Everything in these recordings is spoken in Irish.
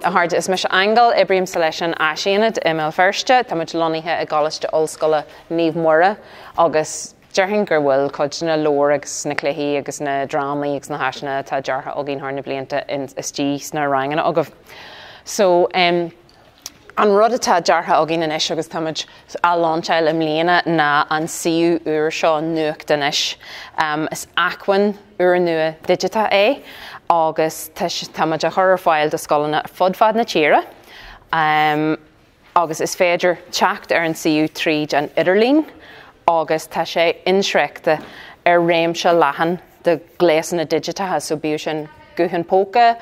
A hard is mis angle Ibrahim Selection Ashianid ML Firste, Tamut Lonnihe a Golish to Ulscola Neve Mura, August Jerhinger will Kojna Lorix, Niclehi, agus na drama, x na hashna, ta Jarha Ogin Harna Blienta in SG Sna Rang and Ogov. So, an Rodata Jarha Ogin and Ish, August Tamut Aloncha Limlena na an Siu Urshaw Nuke Danish, is Aquin Urnua Digita A. August Tamut a horror file to Scolana Fudfad na Chira. August is Fager Chact Ern Siu Treej and Iderlin. August Tashe Inshrekte Ramsha Lahan, the Glason Digita has Subution Guhan Poka,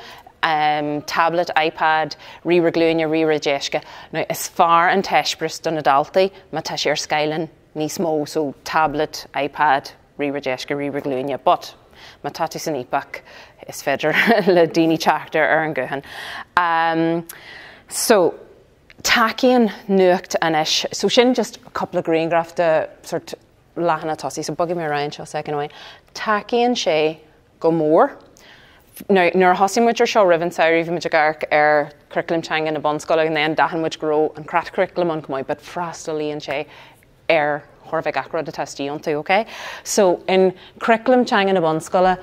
tablet, iPad, Reraglunia, Rerajeshka. Now, as far and Teshbris done adulty, Matashir Skylan, Nismo, so tablet, iPad, Rerajeshka, Reraglunia, but Matati Sanipak is Feder, Ladini Chacter, Ern Guhan. So, Takian nukt and ish. So shin just a couple of green graft sort lahana tossi. So buggy me around for a second away. Takian she go more. Now hosim which are show riven sour even which are curriculum chang in a bun scholar and then dahan which grow and crat curriculum on come but frastily and she horvig acro the testi onto okay. So in curriculum chang in a bun scholar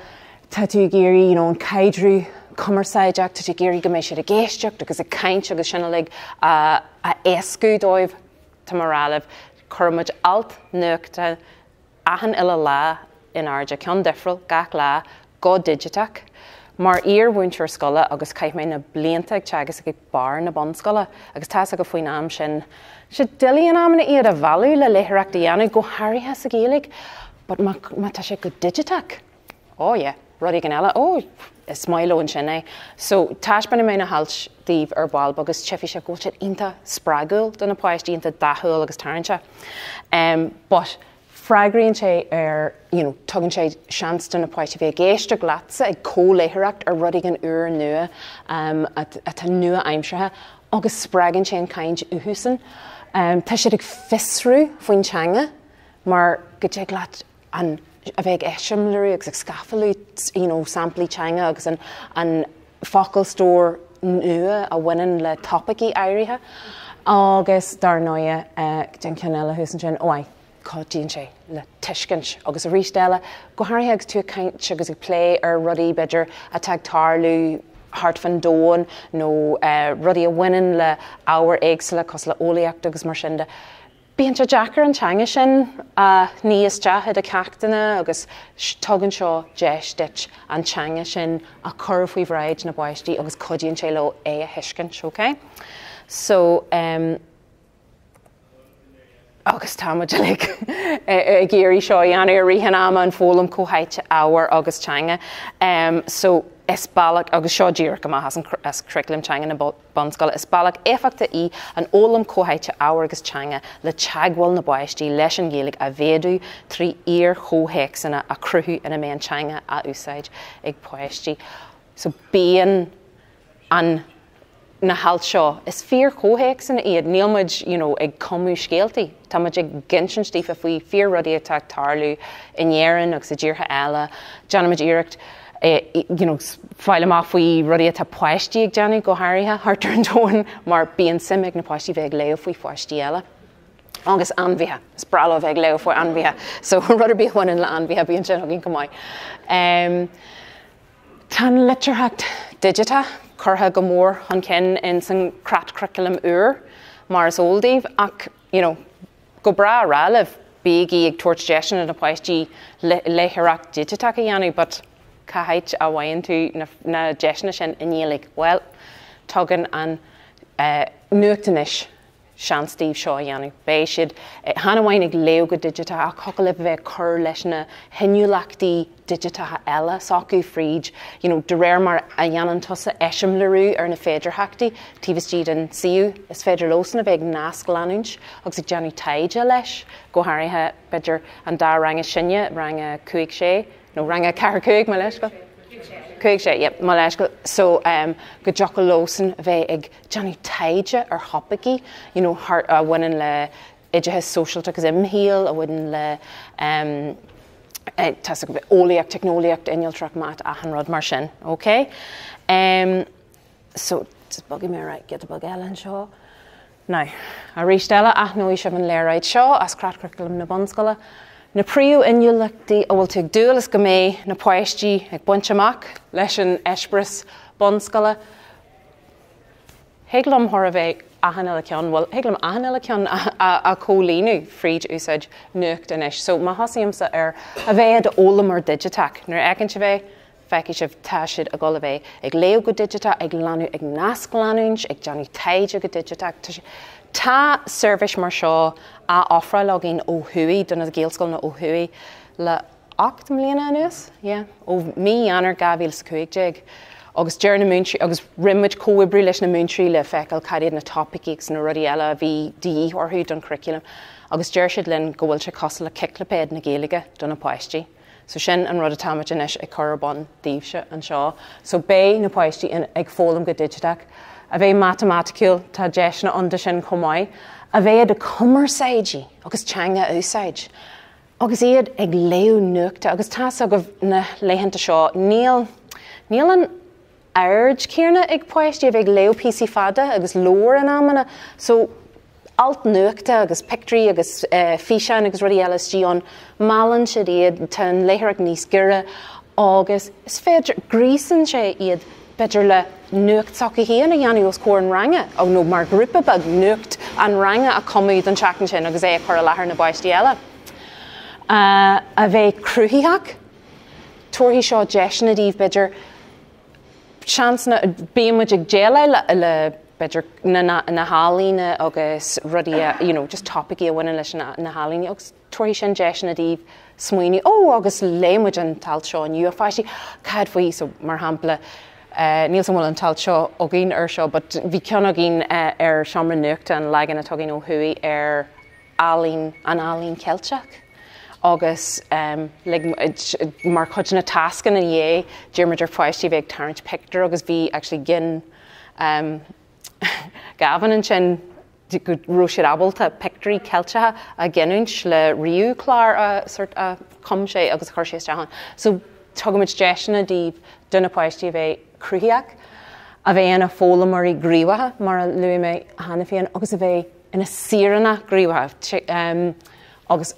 tattoo geary, you know, and kaidru Commerce Jack to Giri Gamisha the Gaisjuk because a kind sugar shinalig a escu doiv to moralev Kermage alt nukta ahan illa in arja con differel gak la god digitak mar ear winter scholar agus kaitmain a bliantag chagus a bar na bon scholar agus tasa go fuin am shin should dillian amna ear a value la leheraktianu go Harry has a gaelic but matasha good digitak. Oh yeah. Roddy Ganella, oh, it's Milo and Chennai. So, Tashban and Mina Halch, Thief, or Ball, Bugus, Cheffisha, Gochet, Inta, Spragul, Donna Poishti, Inta, Dahul, Agus Tarancha. But Fragri Che, you know, Tug and Che, Shanston, a Poishti, Geistra Glatza, a Cole Leherakt, or Roddy Gan Ur Nua, at a Nua Imshaha, August Spragan Che and Kind Uhusen, Tashidik Fisru, Fuinchanga, Mar Gajeglat, and a big eshimlery, scaffold, you know, samply changa, and focal store nua, a winning le topicy iriha. August Darnoya, Jankanella Husenchen, oh, I caught Jinche, le Tishkinch, August Rishtella, go Harry Higgs to a kind sugars play or Ruddy Bidger, attack Tarlu, Hart van Doon, no, Ruddy a winning le our eggs, le cos le oleactus marshinda. Bíonn Jacker and Changishin, níos jahid a cactana, agus tugan seo jesh ditch and Changishin a curve we've ride na boishti, agus codian chelo a hishkinch, okay? So, agus tamajalik, Giri seo yani rihanama and folum kohait hour agus Changa. So, Esbalak agus seo Jirkama hasn't as curriculum Changa na Bonscola Esbalak effecta e an olam kohait hour agus Changa le chagwal na boishti leshen gaelic a vedu 3 ear ho hexana a cruhu and a man Changa a usage eg boishti. So being an na halt seo is fear ho hexana iad neilmid you know eg comu skelti tamaj eg genshin stief if we fear ruddy attack tarlu in yerin agus a jirha ella janamaj irect you know, file off we ruddy at a poishti Johnny go Harryha, her turned on mar being simic na poishti veg leo fui poishti ella. Angus anviha, spralo veg leo for anviha. So rudder be one in la anviha being general come on. Tan literahact digita, curha gomor on ken in some crat curriculum Mars oldiv ak you know go bra ralev bigi ag torch jeshin and a poishti leherak digita yani but Kahait a wain to na jeshna shin in yelik well tuggin and nuktanish shan Steve Shaw yani Bayshid Hannah Weinig Leo good digita a cockle ve cur leshna henulacti digita ella soku friege you know de rare mar a yanan tussa eshim leru or na feder hakti Tivis Jeeden siu is feder losen a veg nask lanunch oxy Johnny Taija lesh go Harry ha bidger and da rang a shinya rang a kuig she no rang a Caracuig Maleshka. Cuig she, yep, Maleshka. So go Jockle Lawson ve eg Johnny Taija or Hoppiki, you know, heart winning le idja social tuckas imheal, a winning le tasik oliac technoliac in you'll truck mat a hanrod marshin, okay? So just buggy me right, get the bug Ellen Shaw. Now, I reached Ella, no we should have Lairide Shaw, as crat curriculum na bonscola. Na priú inulachtaí bhfuil tú dúlas go mé na poistí ag buinte amach leis an Espris bonscola. Heglam thora bheith ahanna le ceann, well, heglam ahanna le ceann a cólínu fríd úsáid nuacht inis. So má thosaíomsa a bheith ólam ar digitach. Nuair eagann si bheith, feici sibh tá siad a gola bheith ag léo go digitach, ag lanú ag nasc lanúins, ag Johnny taide go digitach. Tá service mar seo a offra login ó hui, duna géalscoil na ó hui le 8 mbliana anuas, ó mí anar gavíil sa cuaig agus dear na múntrí, agus rimmuid cóibriú leis na múntrí le feiceil cadiad na topics na rudí eile bhí dí orthú don curriculum, agus dear siad linn go bhfuil se cosla ciclapéad na géalaige donna poistí. So sin an rud a táid inis ag chorban díobse an seo. So bé na poistí ag fólam go digitach. A bheith mathematical tá deisna anda sin chomáid, a bheith a cumarsaidí agus teanga úsáid. Agus iad ag léú nuachta, agus tá agah na léhananta seo, níl an aird céarna ag poistí a bheith léú PC fada agus lór an amana. So alt nuachta agus pictrí agus fisean agus rudí LSG an malan siad iad tan léthreach níos gire agus is féidir grísan sé iad beidir le nuacht socha híana a dhéanú os cór an range, ag nó mar grúpa bag nuacht an range a comúd an teachan sin agus é chur a lethar na baistí eile. A bheith cruthíach, tuairtí seo deisna díobh beidir seans na béimmuid ag déala le beidir na hálína agus rudí, just topicí a bhaine leis na hálíní, agus tuairtí sin deisna díobh smuoine, agus léimmuid an tal seo aniu a fáistí, cad faoi so mar hampla níl san bhfuil an tal seo ó gin ar seo, but bhí ceann a gin ar seomra nuachta an legan a tugainn ó thuí ar an álín ceilteach. Agus mar chuid na tascan in dhé, dearmaidir foiistí bheith tarrant picture, agus bhí actually gin gavan an sin go rúisiad abalta picturí ceiltethe a gginúint le riú clár a com sé agus chuir sé isteach. So tugamid deisna díobh duna poistí bheith cruthíach, a bheith ana fólamarí gríomhathe mar a luí mé hana féin, agus a bheith ina síranna gríomhathe agus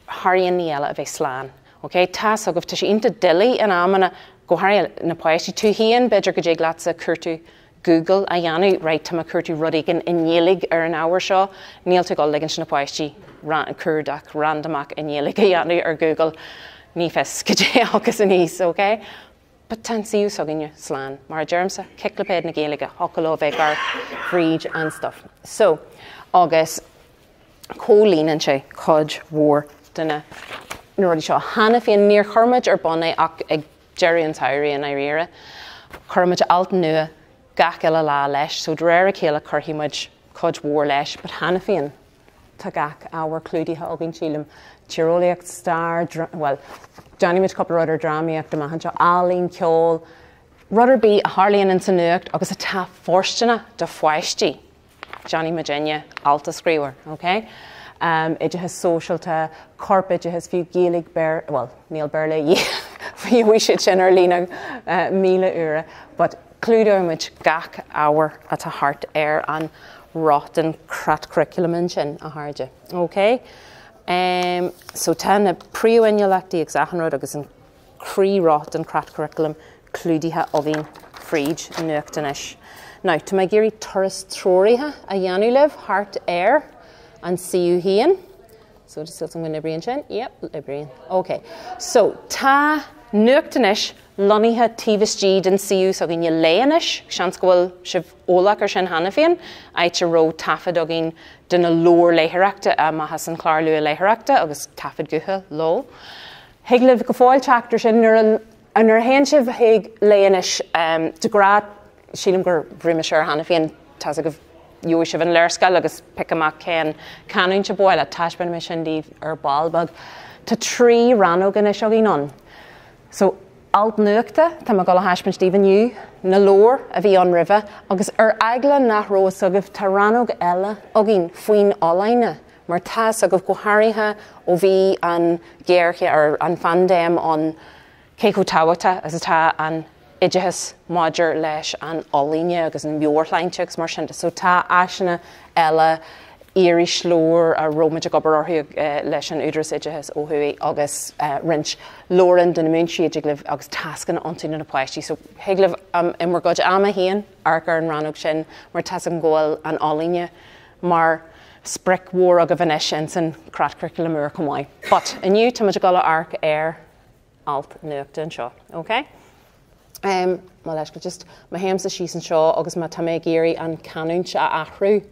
thaíonn ní eile a bheith sláán. Okay? Tá agah tá sé inta dilí in amana go thair na poistí tú híon beidir go dé glatsa curtú Google a dhéanú right tá curtú rudaigin inéalaigh ar an áhar seo, níl tú gáil ligann sin na poistí cuardach randomach inéalaigh a dhéanú ar Google ní fes go dé agus a níos, okay? But tan siú soginne sláán, mar a germsa ciclapéad na géalaige, hocoló bheith gar fríd and stuff. So, agus cólínan sé cod mhór duna na rudí seo. Hanna féin níor chormaid ar bonna ach ag Jerry an Tairí an Iríire, chormaid alt nua gach eile lá leis, so dréir a chéile chorthímuid cod mhór leis, but hanna féin tá gach áhar clúdaithe agin sílim tíreolaíocht star, well, Johnny muid couple rudder dramaíocht do maithan seo álín ceol, rudder bí a tharlaíonn in san nuacht agus a tá forstena do foiistí. Johnny Virginia alta scríwer, okay? It has socialta, corporate, it has few Gaelic bear, well, Neil Burley, we should general lína míle ura, but clúidir muid gach hour at a heart air an rotten crat curriculum in sin a harde, okay? So tan a príomhainneachtaí ag zachanrod agus an crí rotten crat curriculum clúdaithe a bhín fríd nuachtanis. Now, to my géirí turas tróirithe a dhéanú libh, heart air, and siú hían. So, just something with Librian sin? Yep, Librian. Okay. So, tá nuachtanis loníthe tíbhas den siú so gin léanis, seans go bhfuil sibh ólach ar sin hana féin, áite ró tafad a gin duna lór léithreachta a maithas an clár lua léithreachta agus tafad gutha ló. Hiag libh go fáil teachtar sin ar hain sibh hiag léanis de grad sílim gur bhríime seir hana féin tá a go dúis sibh an léirscail agus pic amach cén canúint a bóil a taisbean me sin díobh ar ballbag. Tá trí ranógan is agin an. So, alt nuachta, tá go le haisbean Stephen New, na lór a bhí an ribh, agus ar agla nach ró agah tá ranóg eile agin faoin álaine, mar tá agah go háirithe ó bhí an géirche ar an fandéim an Keiko Tawata as atá an idehas Modger leis an Olíne agus an Bjorlainteach mar sin. So tá aisina eile éirí slór a romaide gobarthaí leis an údras idehas ó thuí agus rint Lauren den mún siad glibh agus tascan antaí na poistí. So heglibh imar goid ama híon arcar an rannog sin mar tasan ggóil an Olíne mar spric war aga bhanis in san crat curriculum ur cumáid. But iniu tá muid gala arc alt nuachta an seo, okay? Má leis go just ma héamsa síos an seo agus má tá mé géirí an canúint a athrú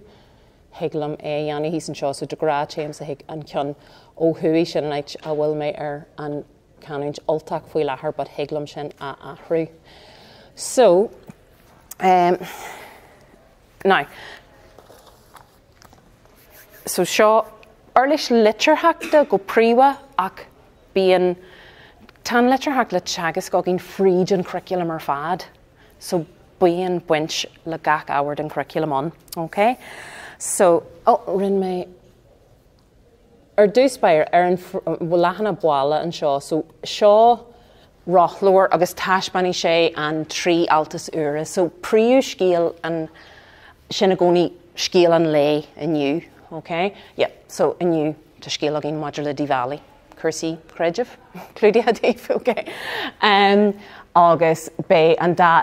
higlam dhéanana hís an seo so de grad héamsa hic an ceann ó thuí sin a bhfuil mé ar an canúint ultach faoi lethair but higlam sin a athrú. So, now, so seo arlis litirthachta go príomha ach bíon tan litirthach le teagas go gin fríd an curriculum ar fad. So bíon buint le gach áward an curriculum on, okay? So, rin mé dús bair ar an bhfuil buala an seo. So seo rothlór agus taisbanní sé an trí altas uaire. So príú scíal an sinna gcónaí scíal an lé iniu. Okay? Yeah, so iniu tá scíal agin Modger le Dee Valley. Cursaí creidirh, clúdi a daobh, okay? Agus bé an dá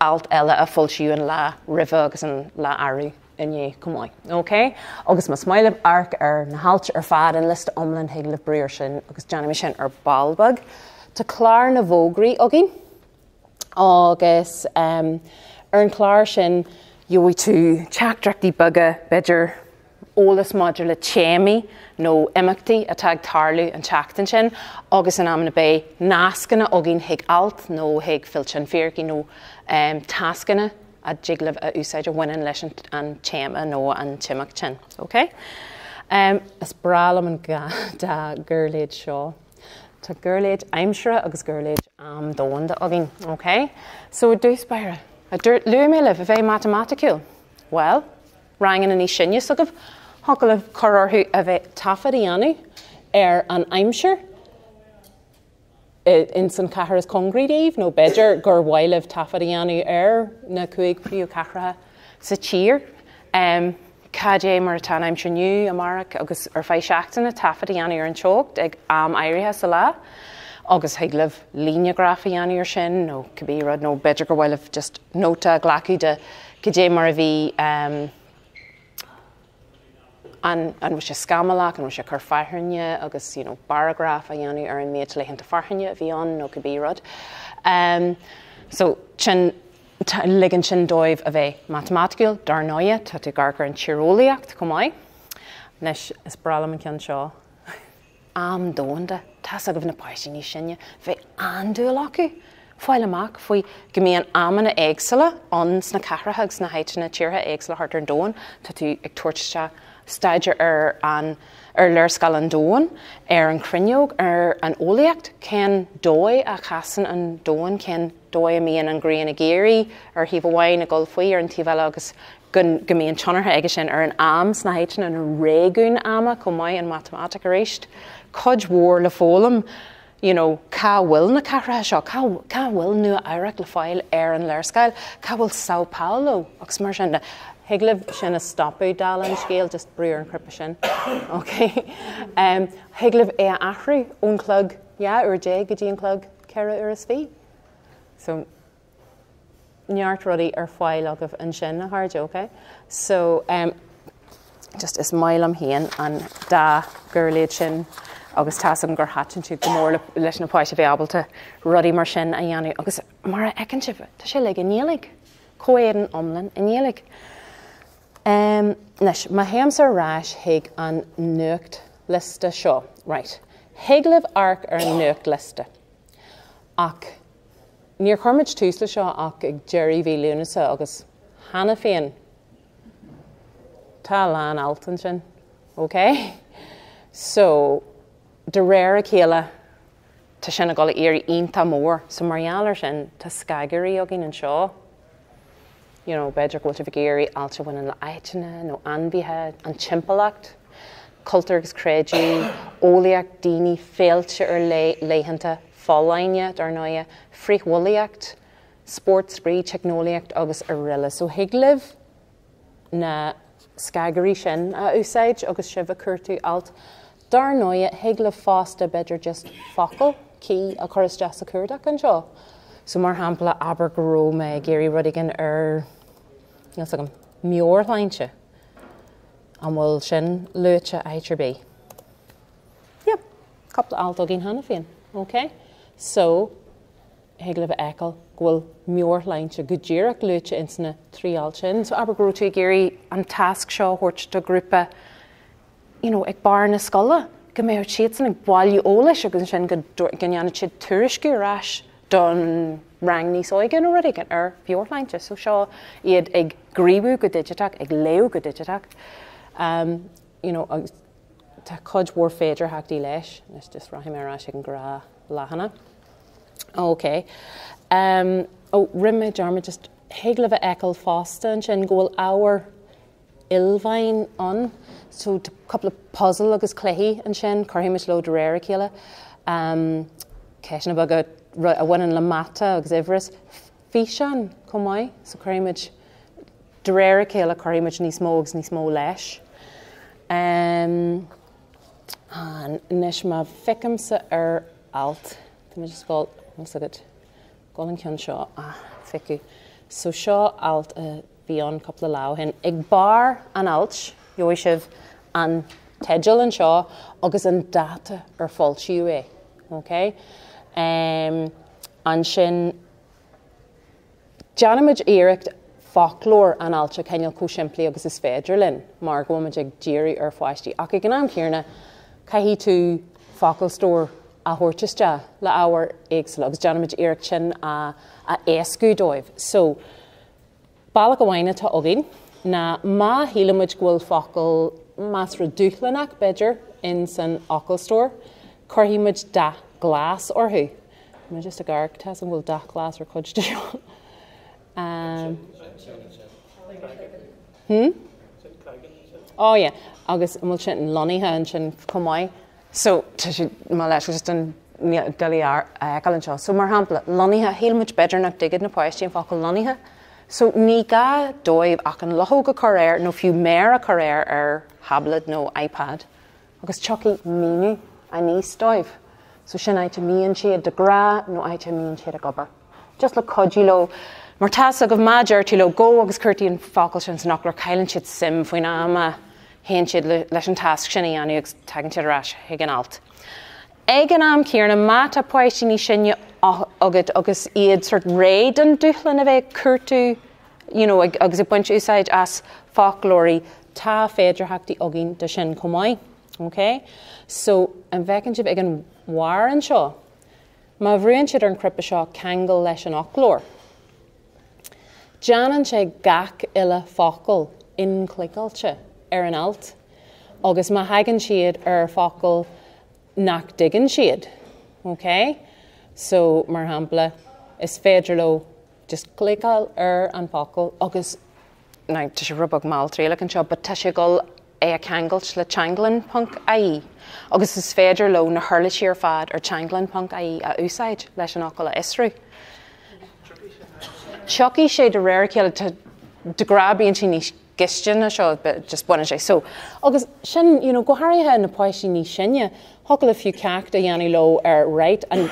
alt eile a fuilsiú an lá ribh agus an lá airú inné cumáid, okay? Agus má smaoilimh arc ar na hailte ar fad an lista omlan heaglah bríir sin agus deanimi sin ar ballbug. Tá clár na bhógraí agin agus ar an clár sin dúi tú teachdrachtaí buga beidir ólas Modger le téimi nó imachtaí atá ag tarlú an teachtain sin agus an amna bé nascanna agin hiag alt nó hiag filte an fearcí nó tascanna a jiglah a úsáidir bhainean leis an téama nó an tiimeach sin, okay? Is bralam an da gurléid seo. Tá gurléid aimsere agus gurléid am dónda agin, okay? So dús baire. Luaí mé libh a bheith mathematicúil. Well, rangan an í sinne sugah Hocalah corarthú a bheith tafad dhéanú ar an aimsir in san catharas congrídaíomh nó beidir gur bhhaileh tafad dhéanú ar na cuaig príú catharatha sa tír. Cadé mar atá aimsir nniu amárach agus ar fáid seachtainna tafad dhéanú ar an teocht ag am éirithe sa lá agus heaglah líneagraf dhéanú ar sin nó cabbírad nó beidir gur bhhaileh just nóta ghlacu de cadé mar a bhí an bhí sé scamalach an bhí sé chur farthaine agus paragraf a dhéanú ar an méid leitheanta farthaine a bhí an nó cabbírad. So sin ligan sin dóibh a bheith mathematicúil dar náide tá tú garcar an tíreolaíocht cumáid. Nes is bralam an ceann seo. Am dónda tas a go bh na páistí ní sinne bheith andúil acu fáil amach faoi go mbíonn amanna éagsala an sna catharatha agus na haiteanna tíortha éagsala thart ar dóin tá tú ag tuairteiste staidir ar learscail an dóin ar an cruinneog ar an ólaíocht cén dói a chasan an dóin cén dói a míon an gríon a géirí ar híomh amháin a golfaí ar an tíbhile agus go mbíonn tionartha aige sin ar an am sna haiteanna an réagún ama cumáid an matematic a réist cod mhór le fólam cá bhfuil na catharatha seo, cá bhfuil nua éireach le fáil ar an learscail, cá bhfuil Sao Paulo agus mar sin Higlah sin a stopú dal an scéal just bríor an crippa sin. Okay. Higlah é a athrú ón clog, ur dé go dtí an clog ceithre ar is fí. So neart rudaí ar fáil agah an sin na háide, okay? So just is mailam híon an dá gurléid sin agus tasam gur hatan tú go mór leis na páiste bheith ábalta rudaí mar sin a dhéanú agus mar a ecan sibh tá sé le gníalaigh cóéan omlan a níalaigh. Nes, má héamsa ráis hiag an nuacht lista seo. Right. Higlah arc ar an nuacht lista. Ach, níor chuirmid tús le seo ach ag Jerry V. Lunasa agus hana féin. Tá lán altan sin. Okay? So, de réir a chéile tá sin a gala éirí ionta mór. So margheallar sin tá scagarí agin an seo. Beidir goilta bh géirí alta bhain le aiteanna nó anbhíthe an timpalacht, cultúr agus créidú, ólaíocht daoine féilte ar léitheanta fálainne dar náide, phríomhhuileacht, sports sprí technoliacht agus a rilla. So higlib na scagarí sin a úsáid agus sibh a curtú alt. Dar nóia higlib fásta beidir just focal cí a choras deas a curdaach an seo. So mar hampla Abergro me Gary Rudigan mór leintse. An bhfuil sin luite HRB. Yep, couple alt agin hana féin. Okay? So, higlib ekel gwil mór leintse gudírak luite insna trí alt sin. So Abergro tú Gary an task seo hort de grúpa ag bar na scola. Go mé siad san ag báilú ólis agus sin ganneanna siad tuairisciú ras don rang níos oigan already gan bheor leintse. So seo iad ag gríbú go digitach, ag leo go digitach. Tá cod war féidir haagdí leis, nes just rahim ras ag an gra lahana. Okay. Rimme jarma just higlibh ekel fásta an sin ggóil áwer ilvain on. So a couple of puzzle agus cléhi an sin, carhimis lo de réir chéile. Ceisna bag a bhain le mata agus ivris. Fishan, comai, so carhimid de réir chéile carhimid níos mó agus níos mó leis. Nis ma ficamsa alt. Tá just gáil, what's it? Gáil an ceann seo, ficu. So seo alt bhí an couple of lau hin. Ag bar an alt, joisibh an tedal an seo agus an data fáiltiú é. Okay? An sin Janimid éireacht folklór an alte ceinial cúisiimplí agus is féidir linn, mar gomuid ag dírí fáistí. Ach ag an céarna, caithí tú focal stór a thuirteiste le ábhar éagsúla agus Janimid éireacht sin a éascú dóibh. So, bailach go bhhaine tá agin, na má hílamid ghfuil focal más redúchlanach beidir in san ocal stór, chuirhíimid da glas orthú. I'm just a garg test and we'll da glass or cudge to show. Oh yeah, agus we'll chin Lonnie and chin comai. So my lash was just an deliar galan. So mar hampla Lonnie heel much better na digid na poisty and focal Lonnie. So ní ga dóibh ach an lohoga career no few mera career hablet no iPad. Agus chucky mini a níos dóibh. So sin áite míon siad de gra nó áite míon siad a gobar. Just le codúlo, mar tas agah maidir lo go agus curtíon focal sin nach le cailann siad sim faoin ama héan siad leis an task sin anu agus tagann siad ras ag an alt. Ag an am céarna mata poisí ní sinne agad agus iad sort réid an dúchlan a bheith curtú, agus a buint úsáid as folklórí tá féidir haachtaí agin de sin comai. Okay? So, an bhecinn sibh ag an war an seo, má bhruann siad ar an crippa seo ceangal leis an ochlór. Janan sé gach ile focal in clicáilte ar an alt, agus má haigeann siad ar focal nach digan siad. Okay? So, mar hampla, is féidir lo just clicáil ar an focal, agus, tá sé rubach máil tríach an seo, but tá sé gol a ceangailt le Changlan.ie. Agus is féidir lo na hurla siar fad ar Changlan.ie a úsáid leis an ocail a isrú. Chucky sé de réir céile de grabíonn sin níos gistin a seo, just buine sé. So, agus sin, go háirithe na poisí ní sinne, hocail a fiú ceacht a dhéanú lo ar right, an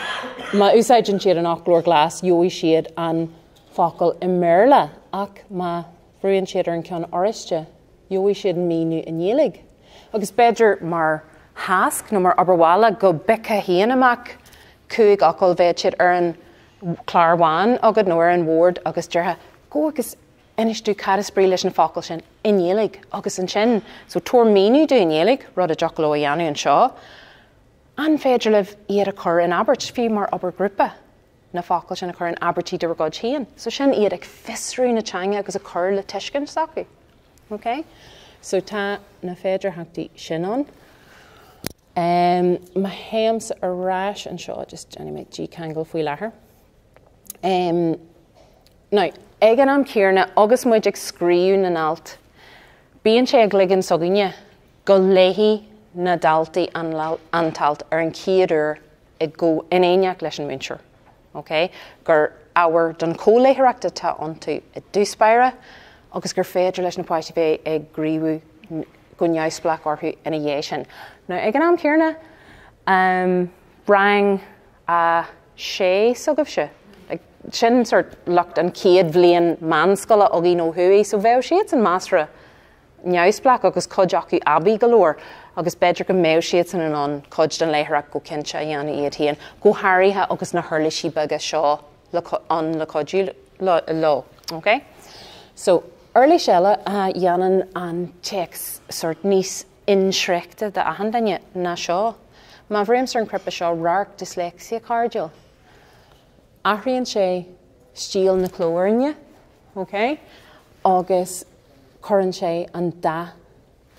má úsáid an siad an ochlór glas, jóí siad an focal i méla, ach má bhruann siad ar an ceann oriste. Jóí siad míú in dhélig. Agus beidir mar hask nó mar aberwala go bica héana amach cúig ocail bheith siad ar an clárháin agad nó ar an ward agus deartha go agus inistú cadasprí leis na focal sin in dhélig agus an sin. So tuair míú dú in dhélig rud a jocló a dhéanú an seo. An féidir leh iad a chur in Abert fiú mar Abergrúpa na focal sin a chur in Abertí de ragad chéan. So sin iad ag fisrú na teanga agus a chur le tuiscin sacu. Okay? So tá na féidir haachtaí sin an. Ma héams a ras an seo, just animate G Kangle faoi láthair. Now, ag an am céarna agus muid ag scríú na alt. Bíonn sé ag ligean sogaine go léhí na daltaí antalt ar an céadúr ag go in éineach leis an muintir. Okay? Gur our don cóléireachta tá onto I dúspáire agus gur féidir leis na páistí bheith ag gríomhú go neamhspleách orthu ina dhé sin. Now ag an am céarna brang a sé sugah se. Sin sort lucht an céad bhliain manscoile agé nó thuí, so bheith siad an másra neamhspleách agus cuid acu abí galóir, agus beidir go méh siad san an cuid den léithreach go cinse a dhéana iad haon, go háirithe agus na thuirlaisí beaga seo an le cuidú lo. Okay? So, early seile a dhéanaan an checks sort níos inshreachta de ahan daine na seo. Má bhréim ar an crippa seo rarc dyslexia cardial. Ahraíonn sé stíl na clóirne, okay? Agus churann sé an da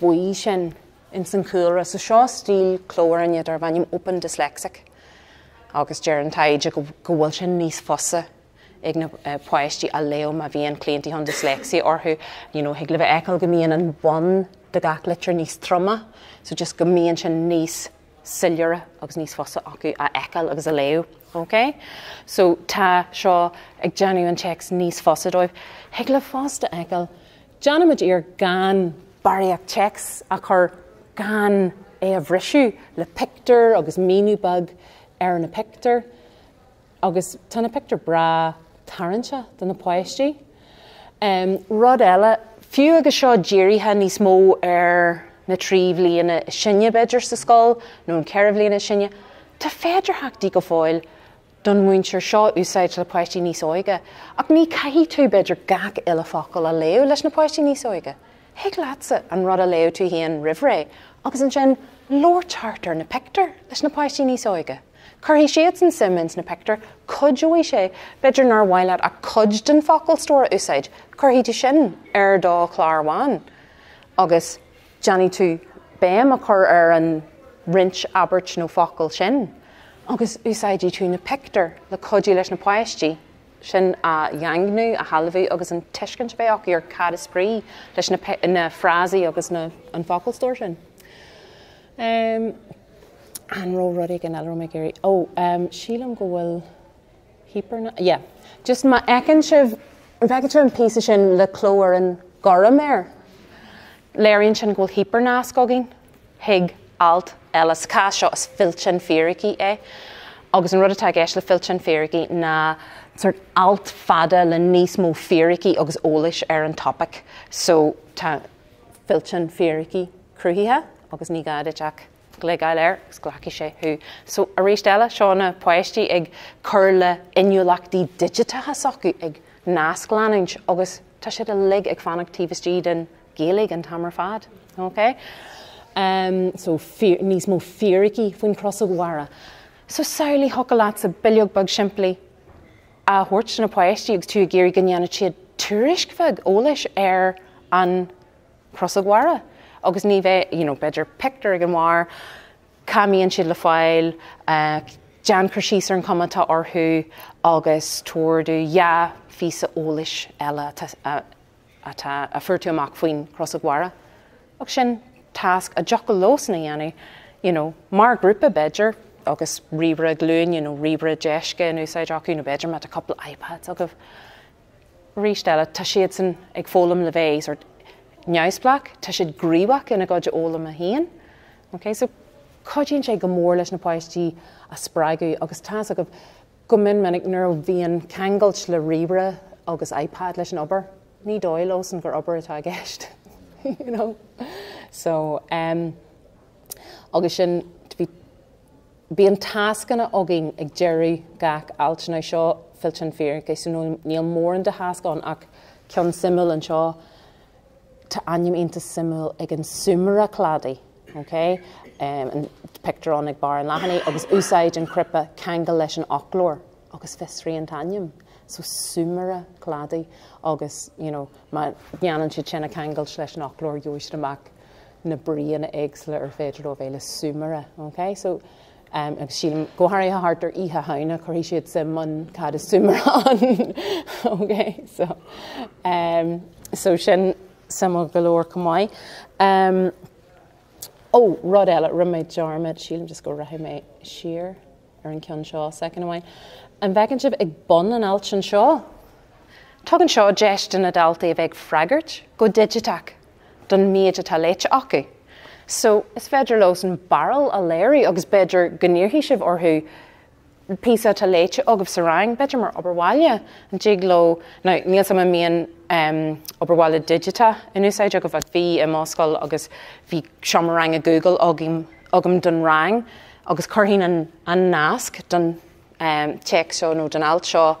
buí sin in san cúra, so seo stíl clóirne ar bhaim open dyslexic. Agus dear an taide go bhfuil sin níos fosa ag na páistí a leo má bhíon clientí hon dyslexia orthu, hiag le bheith eiceil go míon an bun de gach litir níos troma, so just go míon sin níos silure agus níos fosa acu a eiceil agus a leo. Okay? So tá seo ag deanú an checks níos fosa dóibh. Hiag le fásta eiceil, deanamid ar gan bariac checks a chur gan é a bhrisú le picture agus mínúbag ar na picture, agus tá na picture bra tarintse den na páistí. Rud eile, fiú agus seo díirithe níos mó ar na trí bhliaina sinne beidir sa scáil, nó an ceithre bhliaina sinne, tá féidir heachtaí go fáil don muintir seo úsáid le páistí níos óige, ach ní caithí tú beidir gach eile focail a leo leis na páistí níos óige. Hiag leatsa an rud a leo tú híon rihré, agus an sin Lord Charter na picture leis na páistí níos óige. Curhí siad san Simmons na picture, cudúí sé beidir nar bhhailad a cud den focail stóra úsáid, curhí tú sin ar dá chláirháin. Agus Johnny tú béim a chur ar an rinch abert nó focail sin. Agus úsáidí tú na picture le codú leis na páistí sin a dheangnú a halbhú agus an tuiscint bé acu ar cad sprí leis na frásaí agus an focail stóir sin. An ró rudig an eile mé géirí. Sílam go bhfuil híparna? Yeah. Just má ecinn sibh bheicid an písa sin le clóir an goraméir. Léironn sin go bhfuil híparnás gogin, hiig alt elas cá seo is filchan fíricí agus an rud atá gceist le filchan fíricí na sort alt fada le níos mó fíricí agus ólais ar an topic. So tá filchan fíricí cruthíthe agus ní gada teach gléigeil air agus ghlaci sé thu. So a rééis eile seo na páistí ag chur le inniuachtaí digitathe acu ag nasclainint agus tá siad a lig ag fannachtíbhtí den géalaigh an tamar fad. Okay? So níos mó fíricí faoin crossagmhara. So saoirlí hoca leat sa beilg bag siimplí a thuirt na páistí agus tú géirí gannneanna siad tuairisc bheith ólais ar an crossagmhara. Agus ní bheith, beidir picture ag an mhar, camíonn siad le fáil, Jan Crushísar an comata orthú agus tuairú físa ólais eile a fuirtú amach faoin crossagmhara. Agus sin task a jocal los na dhéanú, mar grúpa beidir agus ribre glúin, ribre deisce nó úsáid acu nó beidir mat a couple iPads agus ríist eile tá siad san ag fólam le bhééis or neamhspleách, tá siad gríomhach ina gcuid ólam a haon. Okay, so codíonn sé go mór leis na páistí a sppragu agus tá a go minic nuair bhíon cangailt le ribre agus iPad leis an obair. Ní dóilós an gur obair atá gceist. So, agus sin bhíon tascanna agin ag deireadh gach altanna seo filchan fíricí, so níl mór an de hascán ach ceann simúil an seo tá aim iontas simúil ag an sumara cladaí, okay? An picturón ag bar an lehannaí agus úsáid an crippa ceangal leis an ochlóir agus fistrí an taim. So sumara cladaí agus, má dheanann siad sin a ceangal leis an ochlóir dúis amach na bríanna éagsla ar féidir ó bhéile sumara, okay? So agus sílim gothairithe hartar ihe haine chuirí siad sim man cad is sumara an. Okay, so sin sama galore cumáid. Rud eile riméid dearmid sílim just go raibh mé siar. ar an ceann seo second amháin. An bhecann sibh ag bun an ailt an seo. Tugann seo deist in adalta a bheith fragart go digiteach don míad atá léite acu. So is féidir los an barrel a léirí agus beidir gníorthaí sibh orthú písa tá léite agah sa rang, beidir mar oberháile an jigló, níl sama míon oberháile digita in úsáid agah ag bhí i Moscoil agus bhí seamarang a Google agam don rang agus chuirhín an nasc don teach seo nó don ailt seo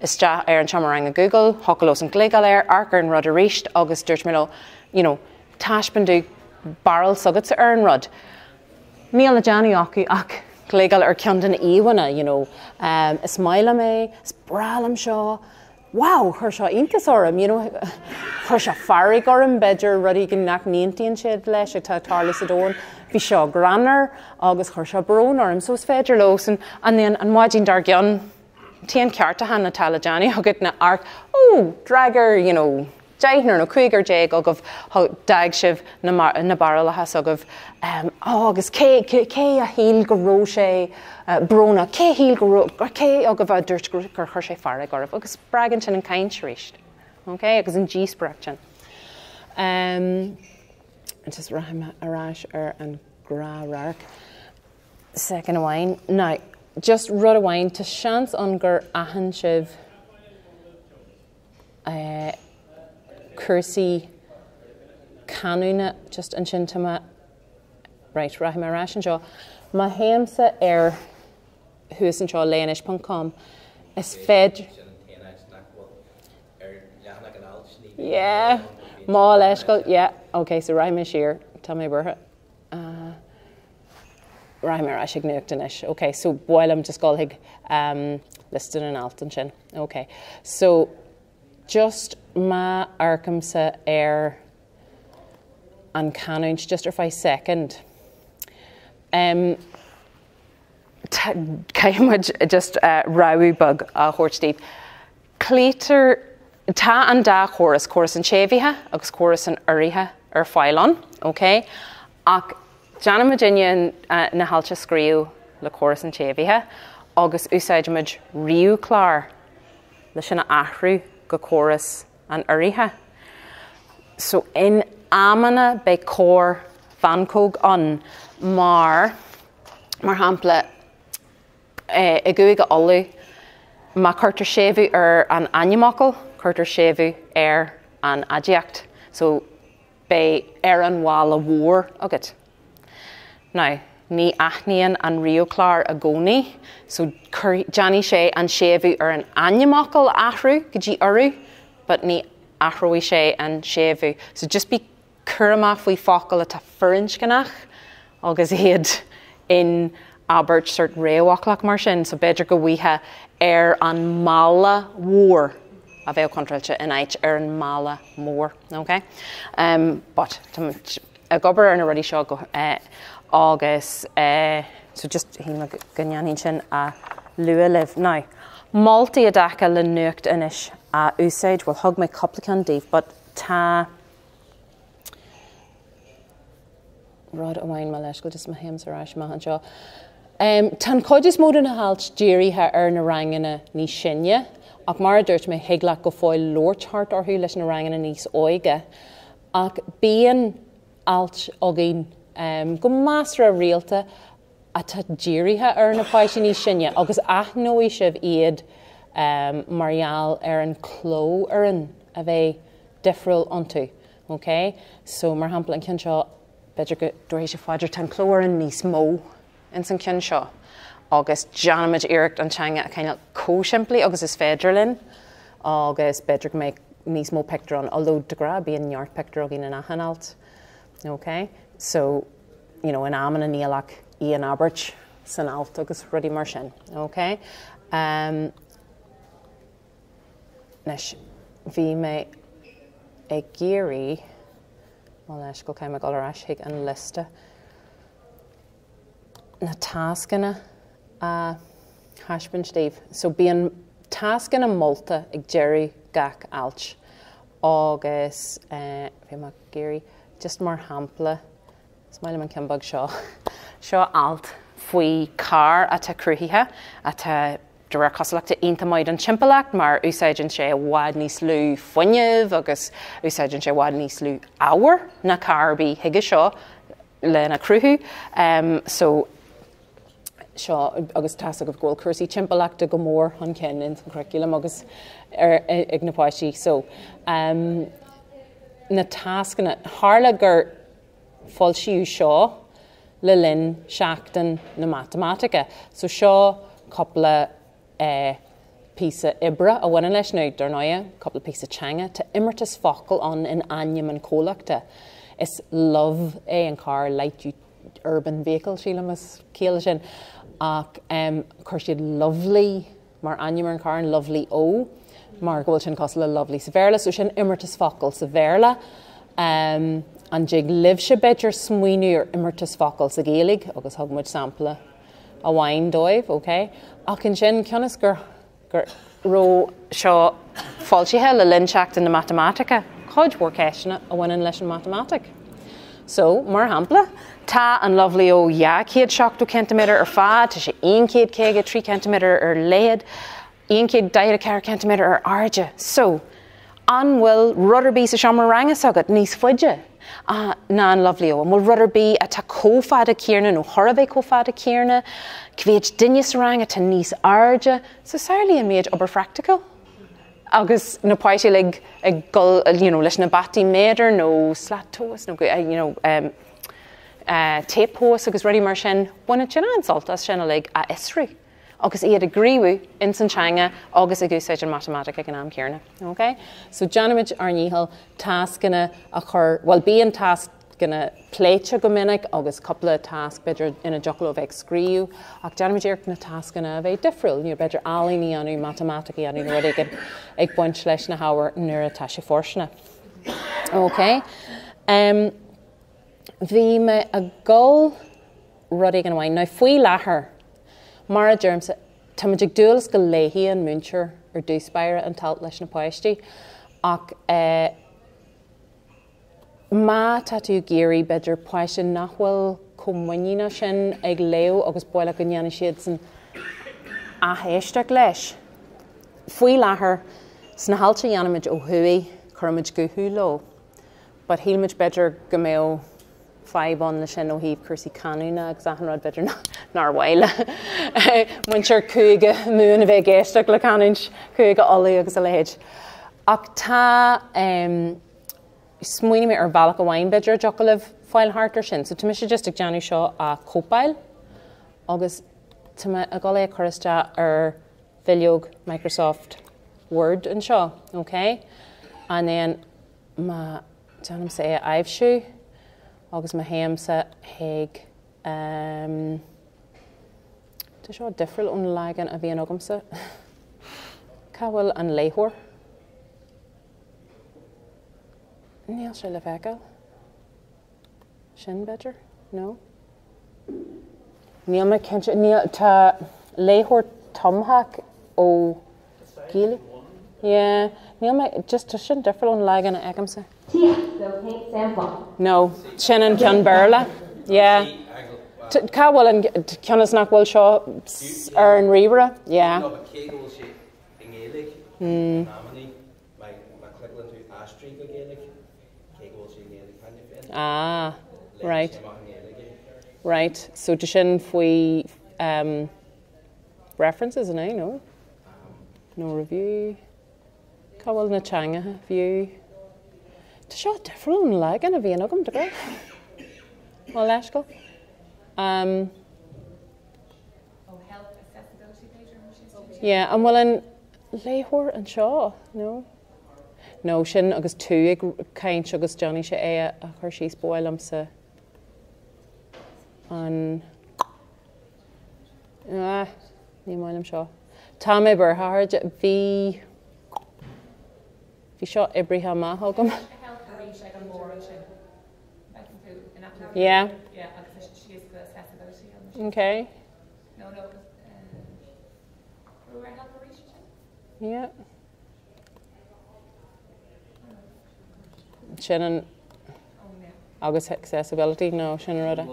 is ar an seamarang a Google, hocalos an glégal arcar an rud a ríist agus dúirt mé taispeandú barrel sugad sa ar an rud. Níl na deanaí acu ach glégal ar ceann den íhaine, is maile mé, is bralam seo, wow, chuir seo incas orm, chuir seo farig orm beidir rudí gin nach níontaíonn siad leis ag tála sa dóin, bhí seo granar agus chuir seo brón orm, so is féidir los an maidín dar gceann tíon ceart a hana tala deanaí agad na arc, dragar, deithnar nó chuigar déag agah daag sibh na barrel a has agah agus cé a híl go ró sé brona, cé híl go cé agah a dúirt gur chuir sé farra gormh, agus bragan sin an caint ríist, agus an díos brachtin. Just rahim arás ar an grárarc. Second amháin. Now, just rud amháin, tá seans an gur ahan sibh cursaí canúna just an sin tama right rahim arás an seo má héamsa ar thuas an seo léanis.com is fed má leiscail okay, so rahim siar tá mé burtha rahim arás ag nuachtanis. Okay, so bhailim just gáil ag listed an alt an sin. Okay, so just ma arcamsa ar an canúint just ar 5 second. Caiimiid just raú bug a chóirtíh. Clétar tá an dá chóras an séimhithe agus chóras an uirthe ar fáilán, okay? Ach Jana Virginia na hailte scríú le chóras an séimhithe agus úsáidimiid riú clár le sinna athrú go chóras an uirthe. So in amana be cór fancóg an mar hampla i gúig go olú má chuirtar séimhú ar an ainneamacail, chuirtar séimhú ar an adject. So be ar an bháil a mhór agat. Now, ní aithníonn an rioclár a gcónaí, so Johnny sé an séimhú ar an ainneamacail athrú go dtí orú, but ní athróí sé an séimhú. So just be curamach faoi focail atá forinch gannach agus iad in Albert cert réamhachlach mar sin, so beidir go bhuithe ar an mala mhór a bheith contrailte in áit ar an mala mór, okay? But a gobar ar na rudí seo go agus so just hí ganneanín sin a lua libh. Now, Maltaí a dacha le nuacht inis a úsáid bhfuil thug mé coplacan daobh, but tá rud amháin má leis go just ma héamsarás má an seo. Tá cóideas mód na hailt dírithe ar na rangana níos sinne, ach mar dúirt mé hiaglaach go fáil lóirthart orthú leis na rangana níos óige, ach bíon ailt agin go másra rialta a tá dírithe ar na páise níos sinne, agus athnóí sibh iad marial ar an cló ar an a bheith difriúil antú, okay? So mar hampla an ceann seo beidir go dúéis sé fáidir tan clóir an níos mó in san ceann seo. Agus Janamid iirecht an teanga kind co-simply agus is féidirlinn agus beidir go méid níos mó picture an, although de gra bíon neart picture agin in achanalt. Okay? So, in amana nílach Ian Albert san alt agus rudí mar sin. Okay? Nes bhí mé ag géirí leis go céim ag hiig an liste na tascanna a Hashbin Steve. So bíon tascan a Malta ag Jerry gach ailt agus bhí mar géirí just mar hampla smaile man cimbag seo alt faoi car atá cruthithe atá de ra cosachta intamáid an timpachtacht mar úsáidann sé bhád níos lú foiineh agus úsáidann sé bhád níos lú ábhar na carbí hiige seo le na cruthú. So seo agus tá go bhfuil cuasaí timpachtaachta go mór an cin in san curriculum agus ag na páistí. So na tascanna hála gur fáil siú seo le linn seachtain na matematica. So seo coppla písa ibre a bhaine leis nó darnáide, coppla písa teanga tá imirtas focail an in aim an cólachta. Is love an car light urban vehicle sílam is céile sin ach chuir siad lovely mar aim an car an lovely ó mar gohfuil sin cos le lovely sa bhéarla, so sin imirtas focail sa bhéarla. An jig liv se beidir smuoinú ar imirtas focail sa Gaeilge agus thugmuid sampla a bhain dóibh, okay? Ach in sin ceannas gur ró seo fáiltithe le linn seachtain na matematica, chuid mhór ceisina a bhaineann leis an matematic. So, mar hampla, tá an lovely ó 107 centimeter ar fad, tá sé 153 centimeter ar léad, 114 centimeter ar airde. So, an bhfuil ruderbí sa seomar rangas agat níos fuide ná an lovely ó. Bhfuil ruderbí a tá cófada céarna nó thorabh cófada céarna, cvéad duine sa rang a tá níos airde, so sairlí a méid oberfractical. Agus na páiste ag gol, leis na batí méidir nó slatós, nó tépós agus ruí mar sin buna sin ansaltas sinna le a isrí. Agus iad a gríú in san teanga agus a gúsáid an matematica gan am céarna. Okay? So Janimid ar níhal tascanna a chur, well bí an tascanna pléite go minic agus coppla task beidir ina jocoló bheith scríú ach Janimid ar na tascanna a bheith difriúil, níor beidir alaí anú matematica anú rudig ag buint leis na hábhar nuair atá sé fórsna. Okay? Bhí me a gol rudig an bhain. Now faoi láthair mar a germsa, tá muidig dúlas go léithí an múntir ar dúspáire an talt leis na páistí ach má tá tú géirí beidir páiste nachhfuil comhaína sin ag leo agus buile go ndeanna siad san ahéisteach leis. Faoi láthair sna halta dhéanamid ó thuí churmid go thuúló, but hílmid beidir go méo fáibán le sin ó híomh cuasaí canúna agus ahanráid beidir nar bhaile. Muintir cúige múna bheith géisteach le canúint cúige olaí agus a léid. Ach tá smuoine mé ar bhealach a bhain beidir jocalah fáil hartar sin. So tuimi sé just ag deanú seo a cópáil agus tuimi a gala chuiriste ar bhiliog Microsoft Word an seo, okay? And then má deanam sé aibhsú agus ma héamsa héag tá seo difriúil ón legan a bhíon agamsa. Cá bhfuil an léithúir? Níl sé le bheagáil? Sin beidir? No? Níl me cinse, tá léithúir tomthach ó Gaeilge? Yeah, níl me just tá sin difriúil ón legan a agamsa. No, sin an cean bearla. Yeah. Cá bhfuil an ceannas nach bhfuil seo ar an ríomhre? Yeah. Ah, right. Right. So do sin faoi references in é, no? No review. Cá bhfuil na teangathe view. Tá seo difriúil an legan a bhíon agam de go. Má leis go. Health accessibility page. Yeah, an bhfuil an léithúir an seo, no? No, sin agus tú ag caint agus Johnny sé é a chuir síos bóilm sa an ní mailim seo. Tá mé burthard bhí seo ibrithe maith agam. Yeah. Yeah, she is the accessibility on the Okay. No. Who help her reach it? Yeah. Sin agus accessibility, no, sin rudda.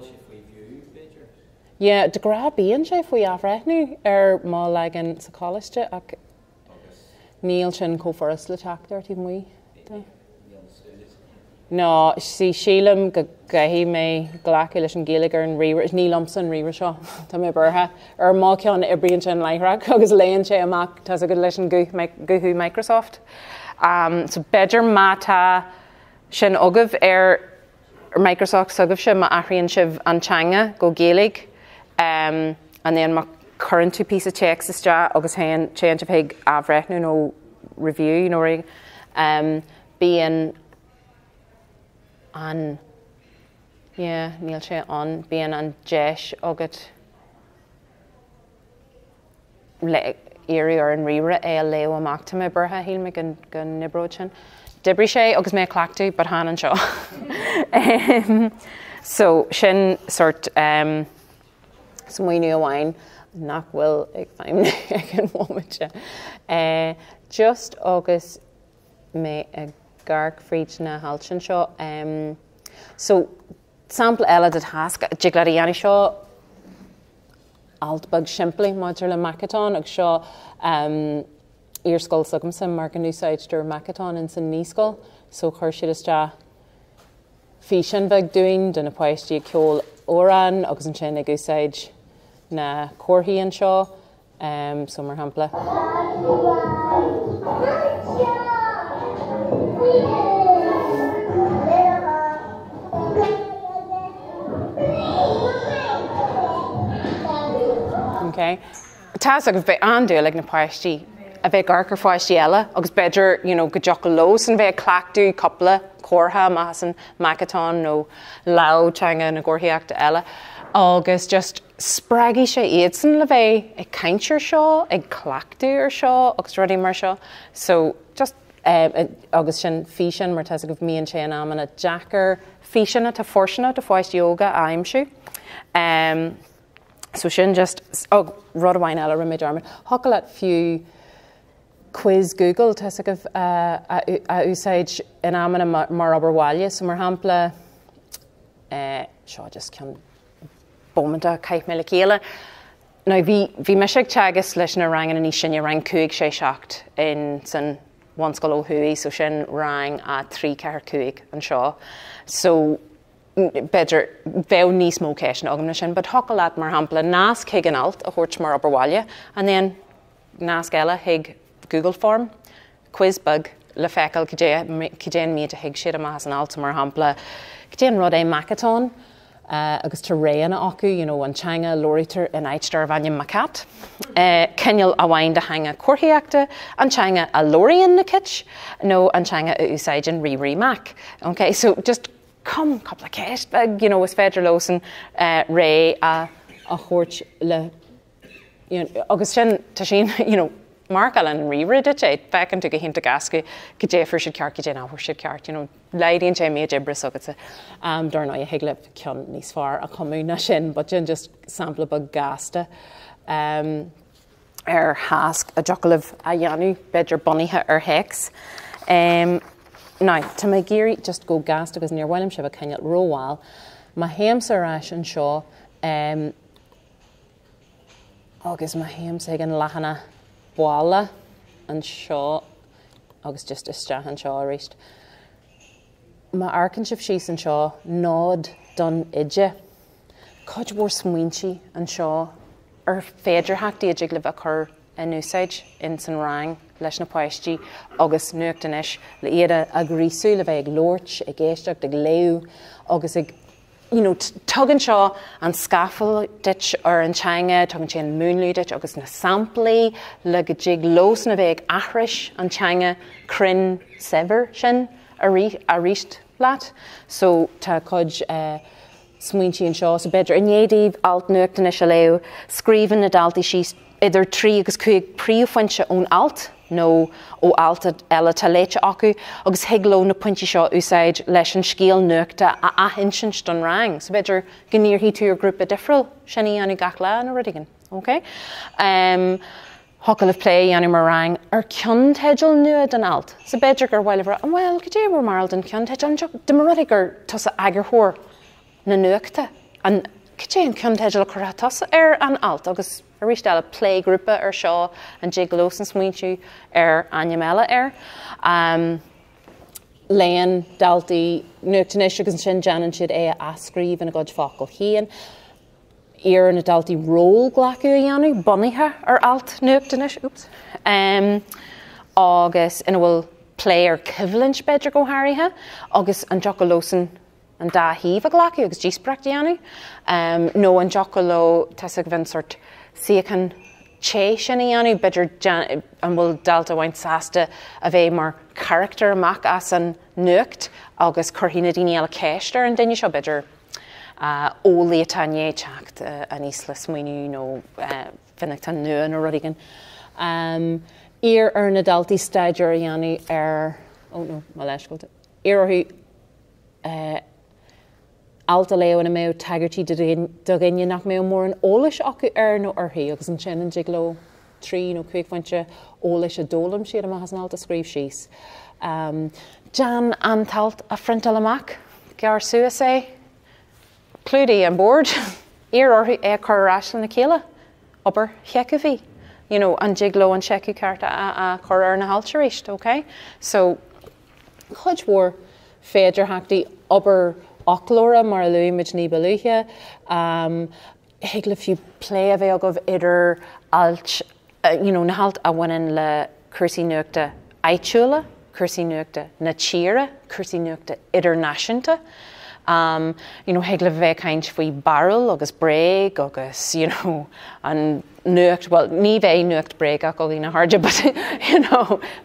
Yeah, de gra bíon sé faoi afreithnú má legan sa cáiste ach níl sin cóforas le teachtar tí mí. No, sí sílam go gaihí mé ghlacha leis an ggéalagar an riomhar, is ní lomsan riomhar seo, tá mé burtha má ceann ibrion sin leithreach agus léonn sé amach tá a go leis an guthú Microsoft. So beidir mátá sin agah Microsoft sugah se má aithríonn sibh an teanga go géalaigh and then má current tú piece of checks is dra agus hain change of pig afreithnú nó review nó bíon an níl sé an bíon an deis agat éirí ar an riomhre leo amachta mé burtha híl me gan nibróid sin. Dibrí sé agus mé clachtú bar háan seo. So sin sort smuoinú amháin nach bhfuil ag feimne ag an mhaimite. Just agus mé ag garc fríd na halsin seo. So sample eile de task jiglaríanna seo altbug siimplí maidir le Makaton ag seo írscoil sugam sa mar an úsáidú Makaton in san níoscoil, so chuir siad is dá fi sin bheith dúin den na poisttí ceol óran agus an sin ag úsáid na cuathaíonn seo, so mar hampla. Okay. Tá agus bheith andú le na poisttí a bheith garcar fáistí eile agus beidir go deocha lós an bheith clachtú coppla cuatha más an Makaton nó láteanga na gcomhthaíochta eile agus just spraigí sé iad san le bheith ag caintear seo ag clachtú ar seo agus rudaí mar seo, so just agus sin fi sin mar tá go mííonn sé an amana Jackar fi sinna tá forsinna de fáist yoga aimimsú. So sin just rud amháin eile rimid armid hocail at fiú quiz Google tá a úsáid in amana mar obairháile, so mar hampla seo just cean bomanta caiith mé le chéile. Now bhí me seag teagas leis na rangan a ní sin rang 5-6 in san bhanscoil ó thuaí, so sin rang a 3-4 an seo. So beidir bheith níos mó céis agam na sin, but hocail at mar hampla nás cig an alt a thuirt mar obairháile, and then nás eile hiag Google form, quiz bug le fecail céan míad a hiag siad amach an alt mar hampla céan rud é Makaton agus tá réanna acu, an teanga lórítar in aidstar bhaine macat. Ceneal a bhain de hanga cuathaíochta, an teanga a lóríonn na kitch, nó an teanga a úsáidin ri mac. Okay, so just come coppla céist, is féidir lósan ré a chuirt le agus sin tá sin Mark Allen riomhre de sé fecinn tú go hinnta gasca go défir siad ceart go dé áhar siad ceart, leidíonn sé méid ibris agus darna a hiigla ceann níos fearr a comúna sin, but sin just sampla bag gasta hasc a jocalah a dheanú beidir bunithe ar heics. Now, tá mé géirí just go gasta agus níor bhhailm sibh a ceanneal róháil, má héamsa arás an seo agus má héamsa ag an lehanana bhála an seo agus just isteach an seo a ríist. Má arcann sibh síos an seo nád don ide. Cuid mór smuointí an seo ar féidir heachtaí ag le bheith chur in úsáid in san rang leis na poisttí agus nuachtanis le iad a grísú le bheith ag lóirt, ag géisteach, ag léú agus ag tugann seo an scaffoldit ar an teanga, tugann sé an múnlúdit agus na samplaí le go dtí lós na bheith ag athris an teanga crin sever sin a ríist leat. So tá cuid smuointí an seo, so beidir inéadíh alt nuachtanis a léú, scríban na daltaí síos idir 3 agus 5 príomhhainte ón alt, nó ó alta eile tá léite acu, agus higló na pointí seo úsáid leis an scéal nuachta a ahinsin don rang. So beidir gníorthaí tú ar grúpa difriúil sinna anna gach le na rudigan. Okay? Hocail play anna mar rang ar ceann teidil nua den alt. So beidir gur bhile bhar, well, go dé bhar marl den ceann teidil de mar rudig gur tusa agur thór na nuachta. An Céan cyntegil choratas an alt, agus a ristela playgrúpa seo an jiglos an smuintú animela Leon daltaí nuachtanis agus sin Janan siad ascríb an a god focail hían. Ar na daltaí ról glacu dhéanú, bunithe alt nuachtanis, agus ina bhfuil play civilint beidir go háirithe, agus an jocolósan an da híh a glacu agus díspracht dhéanú. nó an jocoló tasag bhain sort siachan ché sin dhéanú, beidir an bhfuil dalta bhaint sásta a bheith mar character amach as an nuacht agus chorhína daoine eile céistar an daine seo beidir ólaí atá néteacht an ísla smaoinú nó finneach tá nuan ó rudigan. Ír na daltaí staidir dhéanú nó má leiscailte. Ír orthú alta leo na mé tagirtí doginne nach mé mór an ólais acu nó orthaí agus an sin an jigló trí nó cuighainte ólais a dólam siad am has an alta scríb síos. Jan antalt a frontal amach, gar suas clúdaí an board, ír orthaí chorráisle na céile, obair cheicahí. An jigló an secu carta a chor na haltaríist, okay? So, chuid mór féidir heachtaí obair ochlóra mar luimid ní beluche, hiag le fiú play a bheith agah idir alt, na halt a bhainean le cursaí nuachta aitiúla, cursaí nuachta na tíre, cursaí nuachta idirnáisiúnta. Hiag le bheith caint faoi barrel agus breig agus, an nuacht, well, ní bheith nuacht breig ach ó na harde, but,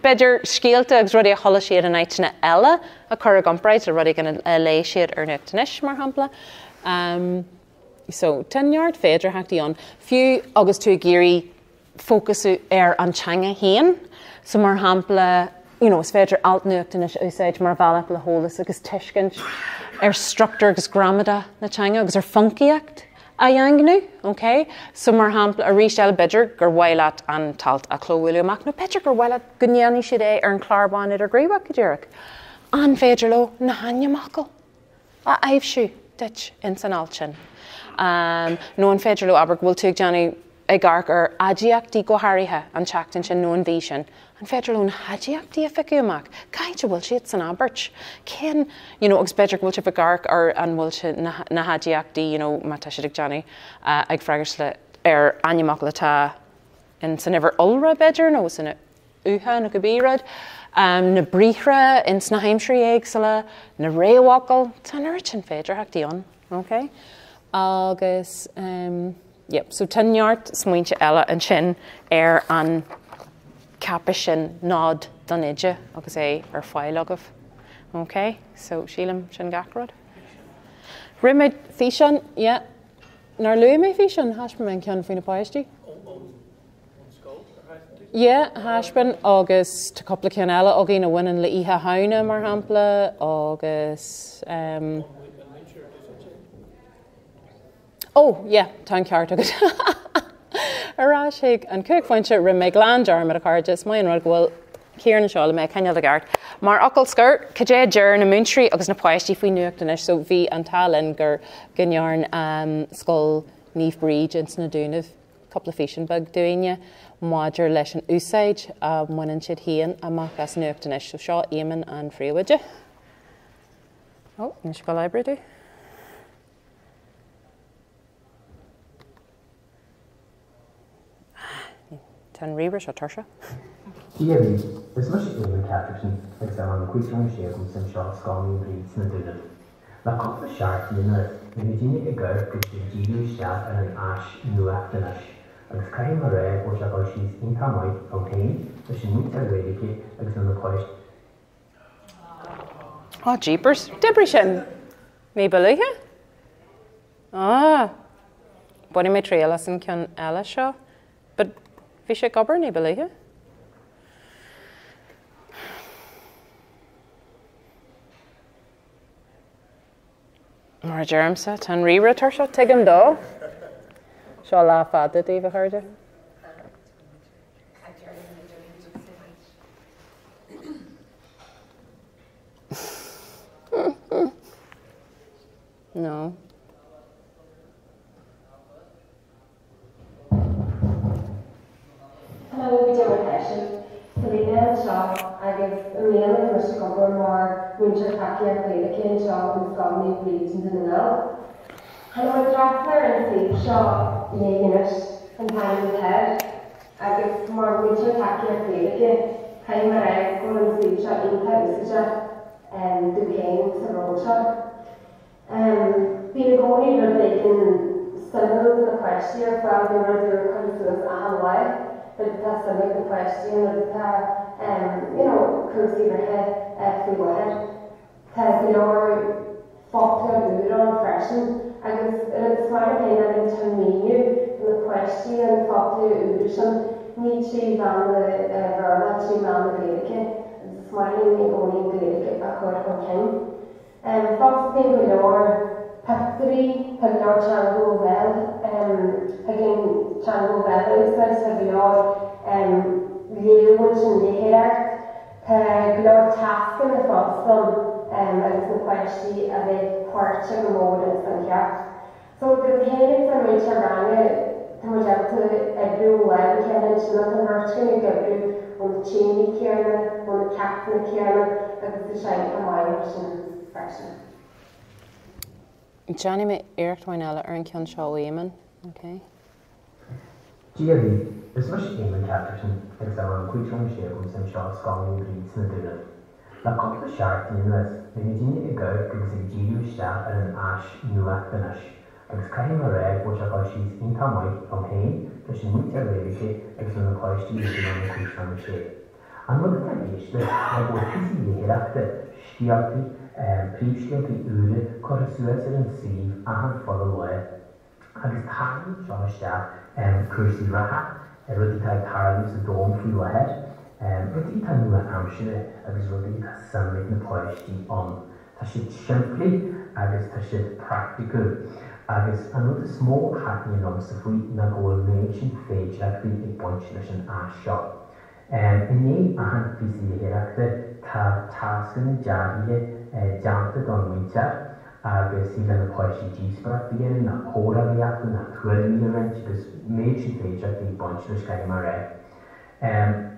beidir scialta agus rudí a chola siad an aitna eile a chur a gompraid a rudí gan lei siad nuachtanis mar hampla. So, 10 yard féidir heachtaí an. Fiú agus tú géirí fócasú an teanga héan, so mar hampla, is féidir alt nuachtanis úsáid mar bhealach le hólas agus tuiscint structure agus gramada na teanga agus funkiacht a dheangnú, okay? So mar hampla a ríist eile beidir gur bhaileat an talt a chlóhfuilú amach, nó beidir gur bhaileat go níanaí siad ar an chlárbáin idir gríomhach go deireach. An féidir lo na hainneamachil a aibhsiú dit in san alt sin. nó an féidir lo aber bhfuil tú deanú ag garc ar adíachtaí go háirithe an teachtain sin nó an bhí sin. An féidir lún hadíachtaí a fiú amach, caiite bhfuil siad san Albert. Cén, agus beidir bhfuil siad a garc ar an bhfuil siad na hadíachtaí, má tá siad ag deanú ag freigars le ar animach letá in san iver ulra beidir, nó san uha na go bírad, na bríthre in sna heimsrí éagsala, na réamhacail, tá nuirt sin féidir heachtaí an, okay? Agus, so 10 yard smuointe eile an sin ar an cappa sin nád don ide agus ar fáil agah. Okay, so sílam sin gacrod. Rimid fi sin, nar luí mé fi sin, haspa men cean faoin na páistí? Haspan agus tá coppla cean eile a gin a bhainean le ihe hauna mar hampla agus tá ceart agus. Arráigh an cuaighainte ri mé glandear mar a cardis maon rud bhfuil céarna seála mé caineal a gart. Mar acail scurt, cadé dear na múntrí agus na páistí faoi nuachtanis, so bhí an talinn gur gnearn scoil níomh bríd ins na dúnamh coppla fésin bag dúine máidir leis an úsáid a muineann siad haon amach as nuachtanis, so seo éimeann an phríomhaide. Ní scoil eibreadú. Tan river seo tarsa. Díabhí, is much éimeann Catherickson ag sam an cuiisiún séagam san seo scáilí bríd na dúnamh. Le coppla seart lína Dine I gur go díú steach ar an ais nuachtanis, agus caiim mar raibh ó seagáil síos intámaid ó tain leis sin muid ar réidice agus an na páist. Jeepers, dibri sin. Ní beluithe? Buí mé tríala san cean eile seo, but bhí sé gobar ní beluithe? Mar a germsa, tan rira tar seo tuigim dó. Seo lá fada díomh a chuirde. No. agus mian me se go mar winter taki ar féle cén seo an scoilní bríd in nál. Han mar drasler an sí seo léigenis an time with head agus mar winter taki ar féle cé mar ag go an sí seo inta usaide du céin sa róse. Bhí gcóí ru bacon symbols in the question from the regular consuls a hanlai, but that's a big question of the cursi rehe free wahed. Has your folklore neuron freshen, I guess it's smart again that in terminu in the question and folklore udushan Nietzsche van the verla chi van the Gaelic, smiling only Gaelic accord on him. Fox thing with Pactory, Pagnar Chango Well, again Chango Well, says Pagnar, Leewoods and Leherart, Pagnar Taskin and Foston, as the question of a part of the mode and Sankyat. So the behaviors are which are running to every web can and nothing virtually go on the chimney kernel, on the captain kernel, and the shine from my version. Johnny me Eric Wynella ar an ceann seo éimen, okay? Díabhí, is much Éimeann Catherton ag sa an cuiiteáin séún san seo scoilní bríd na duine. Le coppla seart nílas, na daine i gcomh agus ag díú isteach ar an ais nuach danis, agus caithfidh mar réag bhfuil seáil síos ionta maiid am hain leis an muid ar léirice agus na cláistí is an cuiiteáin sé. An rud atá éiste le bhfuil fisaí léireachta stíochtaí príomhstíochtaí úile chuir suas ar an síomh ahan fada le. Agus táim seo isteach cursaí ratha rudí tá tarlú sa dóm faoi lehead. Rudí tá nua amsine agus rudí tá samlaigh na pláistí an. Tá siad siimplí agus tá siad practical. Agus an rud is mó hatní an sa faoi na ggóil méid sin féideachtaí ag baint leis an ais seo. Iné ahan fisaí léireachta tá tascan na dearthaí deanta don muintear agus i le na pláistí díosbara bhíon na hóraíochta na tuairí rint agus méid sin féideachtaí ag baint leis caiim mar ré.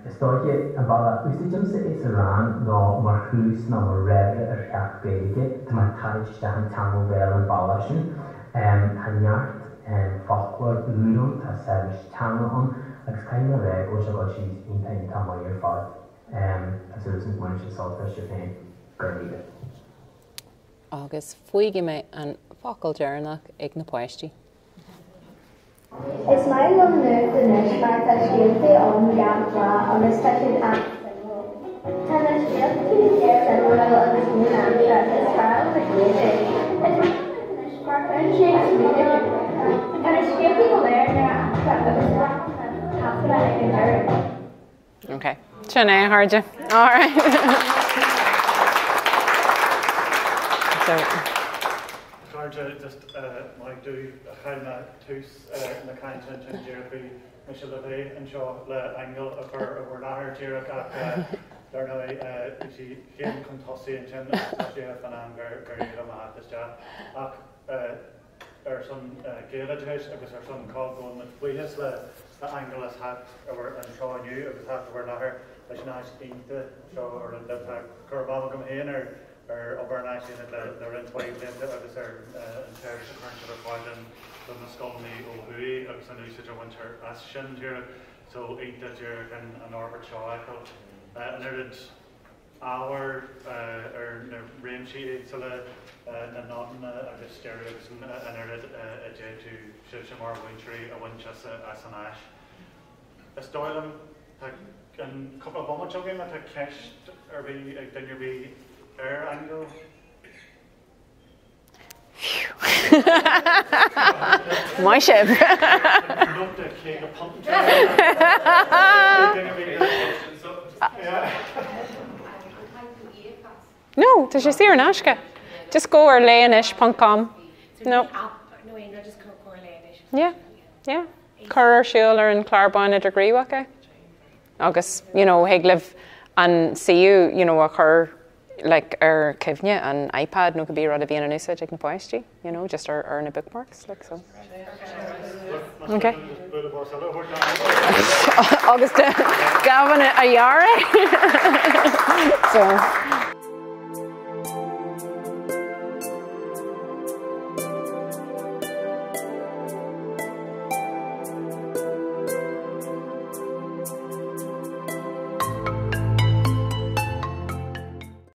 Is dóide an balla úsaidirmsa is arán nó mar chús nó mar réire ar cheach Gaeilge tá mar taid an tamil bhéil an balla sin tá neart folklór úrún tá sebis tamil an agus caiim mar ré ó se bhil síos ionta mai ar fad as ús an muin sin solta se féin gurníide. Agus fuige me an focail dearnach ag na pláistí. Is my love nerve the next part that she is the only gap on this session at and I feel to the air and what I love is new and as far as the music. It's my the next part and she is music. And it's people there now that was half of that I can hear. Okay. Sinead, heard you. All right. So just might do China Tus na Kainton and Jeremy Michel Levy and Shaw le angle of her over Lahar Jirek there now she came Contossi and Chin Chef and I'm very this job or some Gaelic house it was her son called going with we has the angle is had over and Shaw knew it was had over Lahar like nice into Shaw or the Curvava come in or over an action that they're in 20 minutes I was there in terms of current recording from the Scully O'Hui I was in usage of winter as shin here so eat that you're in an orbit show and there did our or rain sheet so the not I just stereos and there did a j to show more wintry a winchester as an ash a stoilum and couple of moments game at a cash or be then you be air angle. My ship. No, does she see her Nashka? Just go or layanish.com. No. Just go or layanish. Yeah. Currer, Sheila and Clarbon a degree, okay? August, Higliv and see you, a cur like our Kivnia and iPad no could be rather being an usage like poetry, just our in bookmarks like so. Okay. August Gavin a Yara. So